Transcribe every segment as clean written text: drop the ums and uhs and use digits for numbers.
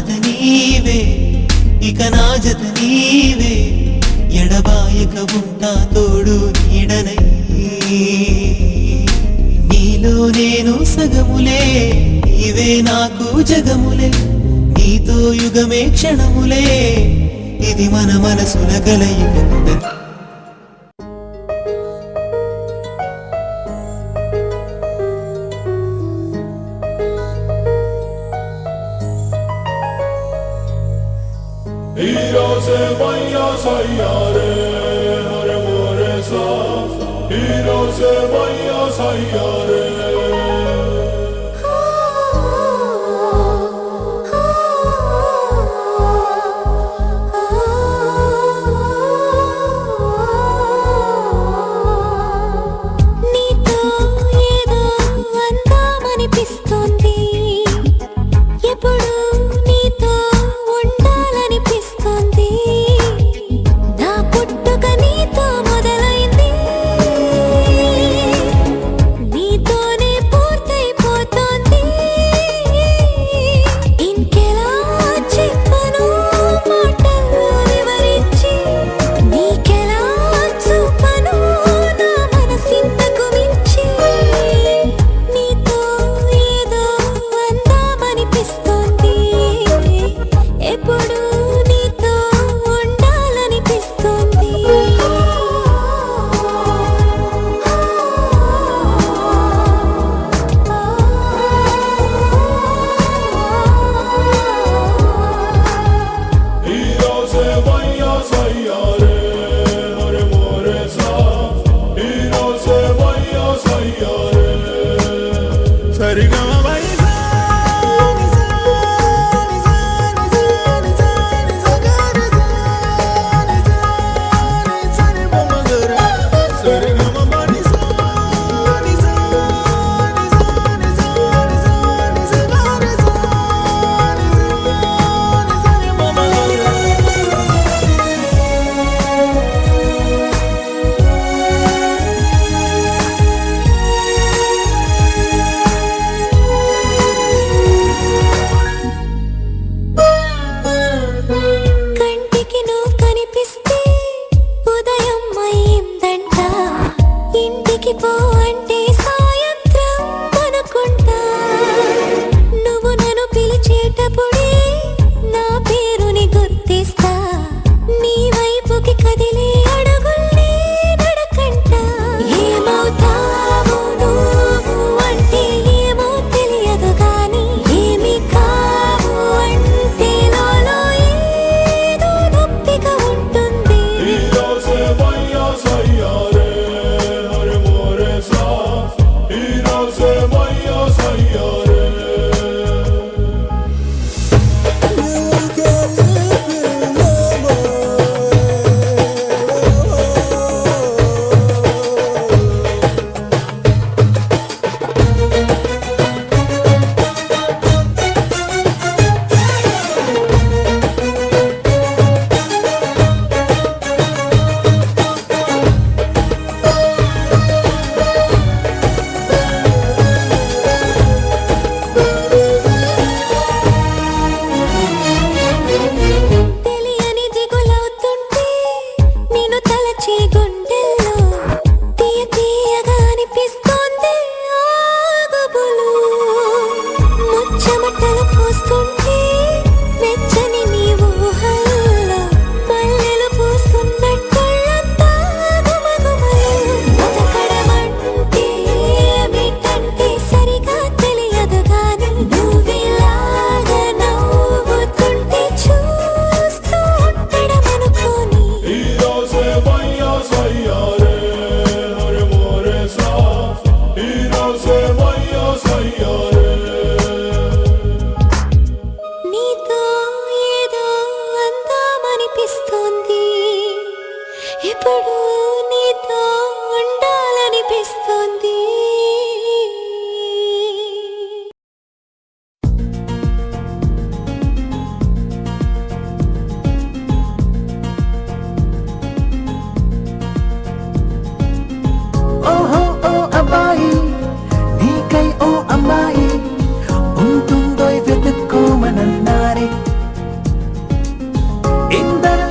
జత నీవే ఇక నా జత నీవే ఎడబాయక ఉంటా తోడు నీడనై నీలో నేను సగములే నీవే నాకు జగములే నీతో యుగమే క్షణములే ఇది మన మనసుల కలయిక Iro se vaya sayare hare more sa Iro se vaya sayare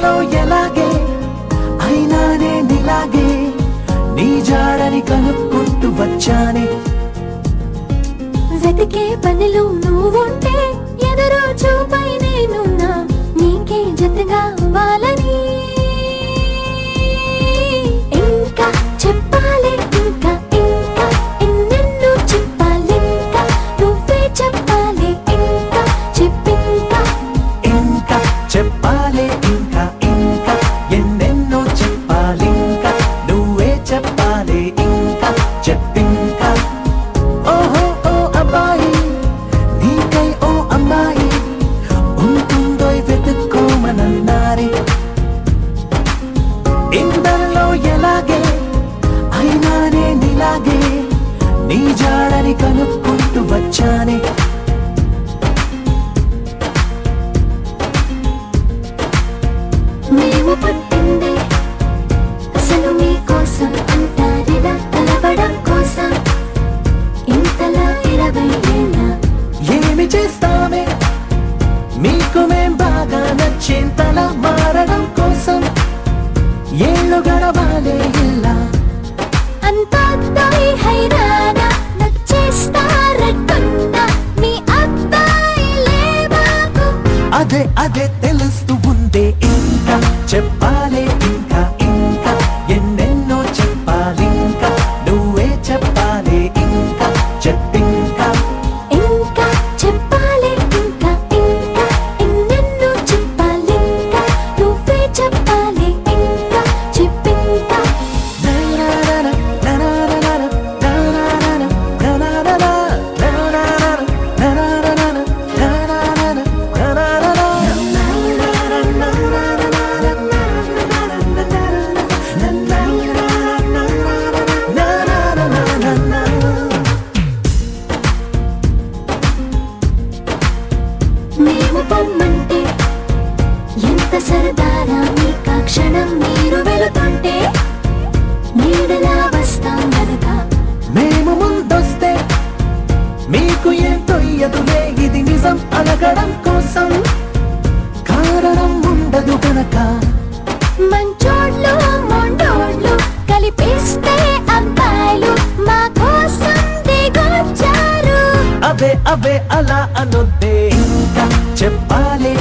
ఇంతలో ఎలాగే అయినా నేనిలాగే నీ జాడని కనుక్కుంటూ వచ్చానే వెతికే పనిలో నువ్వుంటే ఎదురు చూపై నేనున్నా నీకే జతగా అవ్వాలని ఇంకా చెప్పాలి ఇంకా ఇంకా ఎన్నెన్నో చెప్పాలి ఇంకా నువ్వే చెప్పాలి ఇంకా చెప్పింకా ఇంకా చెప్పాలి ఇంకా ఇంకా ఎన్నెన్నో చెప్పాలి ఇంకా నువ్వే చెప్పాలి ఇంకా చెప్పింకా ఓహో ఓ అబ్బాయి నీకై ఓ అమ్మాయి ఉంటుందో వెతుక్కోమనన్నారే ఇందరిలో ఎలాగే అయినా నేనిలాగే నీ జాడని కనుక్కుంటూ వచ్చానే మేము పుట్టింది అసలు మీకోసం అంటారిలా కలవడం కోసం ఇంతలా 20 ఏళ్ళ ఏమి చేస్తామే మీకు మేం బాగా నచ్చేంతలా మారడం కోసం ఏళ్ళు గడవాలే ఇలా అంతా అబ్బాయి హైరానా నచ్చేస్తారట్టున్నా మీ అబ్బాయిలే బాబు అదే అదే తెలుస్తూ ఉందే ఇంకా చెప్పాలి ఇంకా ఇంకా ఎన్నెన్నో చెప్పాలి ఇంకా నువ్వే చెప్పాలి ఇంకా చెప్పింకా ఇంకా చెప్పాలి ఇంకా ఇంకా ఎన్నెన్నో చెప్పాలి ఇంకా నువ్వే చెప్పాలి ఇంకా చెప్పింకా మేము పొమ్మంటే ఎంత సరదారా మీకా క్షణం మీరు వెళుతుంటే నీడలా వస్తాం గనక మేము ముందొస్తే మీకు ఏం తొయ్యదులే ఇది నిజం అలగడం కోసం కారణం ఉండదు గనక మంచోళ్ళు మొండోళ్ళు కలిపిస్తే అబ్బాయిలు మా కోసం దిగొచ్చారు అవే అవే అలా అనొద్దే ఇంకా చెప్పాలి